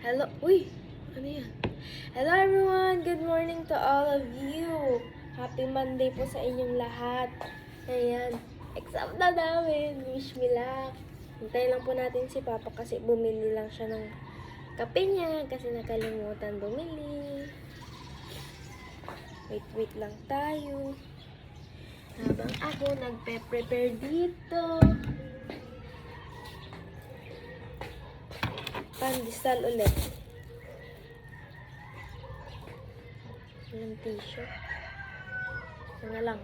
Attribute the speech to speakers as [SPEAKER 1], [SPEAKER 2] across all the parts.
[SPEAKER 1] Hello, uy, ano yan? Hello everyone, good morning to all of you. Happy Monday po sa inyong lahat. Ayan, exam na namin. Wish me luck. Hintayin lang po natin si Papa kasi bumili lang siya ng kape niya kasi nakalimutan bumili. Wait lang tayo. Habang ako nagpe-prepare dito. Pandesal ulit. Walang tissue. Ito na lang.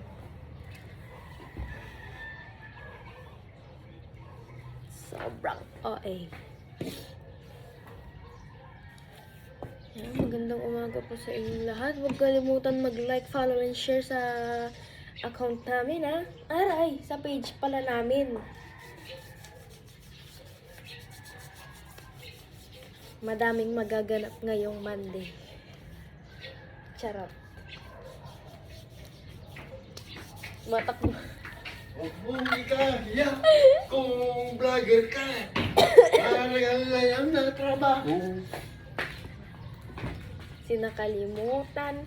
[SPEAKER 1] Sobrang OA. Yan, magandang umaga po sa inyong lahat. Huwag kalimutan mag-like, follow, and share sa account namin, ha? Aray, sa page pala namin. Madaming magaganap ngayong Monday. Charot. Matakbo.
[SPEAKER 2] Bumi ka, yeah. Kung vlogger ka, parang na trabaho.
[SPEAKER 1] Sinakalimutan.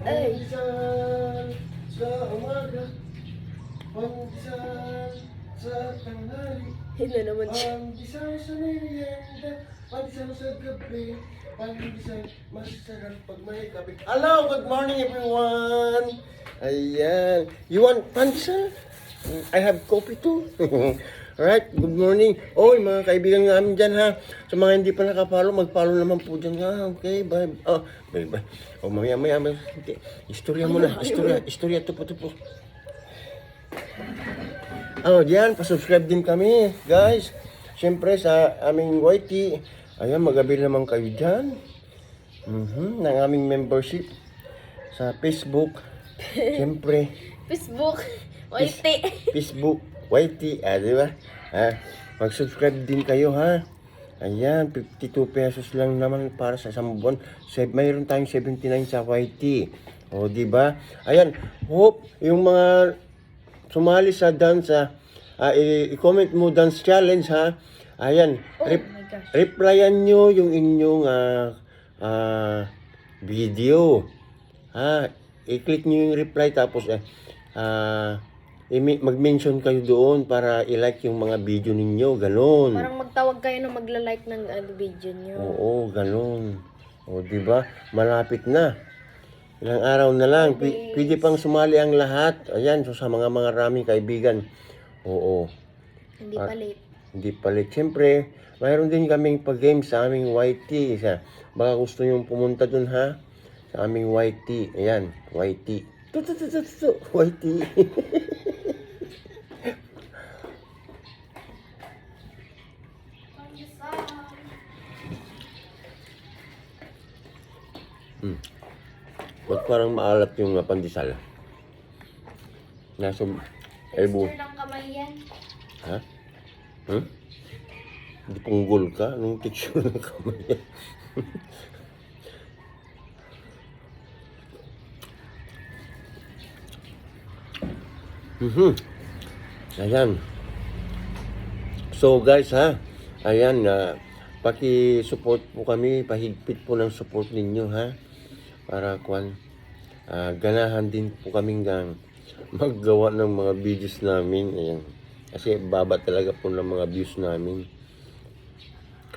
[SPEAKER 1] Ay!
[SPEAKER 2] Pandesal sa umaga, pandesal sa tanghali,
[SPEAKER 1] Hindi naman siya.
[SPEAKER 2] pandesal sa merienda, pandesal sa gabi, pandesal masarap pag may kape. Hello, good morning everyone! Ayan. You want pandesal? I have coffee too. Alright, good morning. Oy, mga kaibigan namin dyan ha. Sa mga hindi pa nakapalo, mag-follow naman po dyan ha. Okay, bye. Oh, bye. Oh, maya. Istorya mo na. Istorya, tupo. Oh, dyan, pasubscribe din kami, guys. Siyempre, sa aming YT. Ayan, magabil naman kayo dyan. Ng aming membership sa Facebook. Siyempre.
[SPEAKER 1] Facebook. YT.
[SPEAKER 2] Facebook, YT, di ba? Mag-subscribe din kayo, ha? Ayan, 52 pesos lang naman para sa isang buwan. Mayroon tayong 79 sa YT. O, di ba? Ayan, hope yung mga sumali sa dance, i-comment mo dance challenge, ha? Ayan,
[SPEAKER 1] Oh my gosh.
[SPEAKER 2] replyan nyo yung inyong video. I-click nyo yung reply tapos mag-mention kayo doon para i-like yung mga video ninyo, ganon.
[SPEAKER 1] Parang magtawag kayo na magla-like ng video nyo.
[SPEAKER 2] Oo, ganon. O, di ba? Malapit na. Ilang araw na lang. Pwede pang sumali ang lahat. Ayan, so sa mga raming kaibigan. Oo.
[SPEAKER 1] Hindi pa late.
[SPEAKER 2] Hindi palit. Siyempre, mayroon din kaming pag-game sa aming YT. Baka gusto nyo pumunta dun, ha? Sa aming YT. Ayan, YT. YT. Ba't parang maalat yung pandesal? Nasa elbow.
[SPEAKER 1] Texture ng kamay yan.
[SPEAKER 2] Ha? Hindi punggol ka? Anong texture ng kamay? Ayan. So guys, ha? Ayan, paki-support po kami, pahigpit po ng support ninyo, ha? Para ganahan din po kaming maggawa ng mga videos namin. Ayan. Kasi baba talaga po ng mga views namin.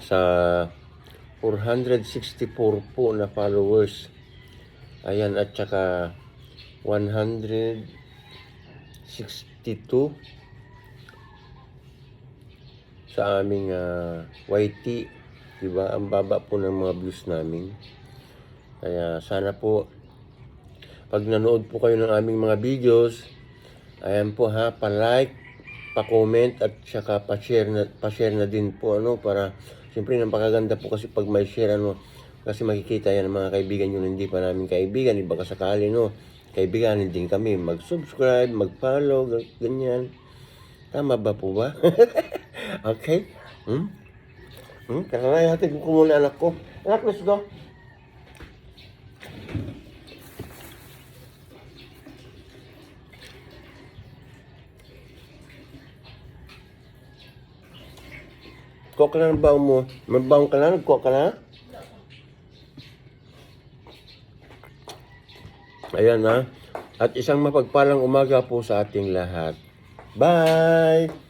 [SPEAKER 2] Sa 464 po na followers. Ayan, at saka 162 sa aming YT. Diba? Ang baba po ng mga views namin. Kaya sana po pag nanood po kayo ng aming mga videos, ayan po ha, pa-like, pa-comment at saka pa-share na din po para siyempre napakaganda po kasi pag may share kasi makikita yan ng mga kaibigan nyo hindi pa namin kaibigan, iba kasakali kaibiganin din kami, mag-subscribe, mag-follow, ganyan. Tama ba po ba? Okay? Kaya nga hatid ko muna anak ko. Anak, let's go. Kuha ka na ng baong mo. May baong ka na? Nagkuha ka na? Ayan na. At isang mapagpalang umaga po sa ating lahat. Bye!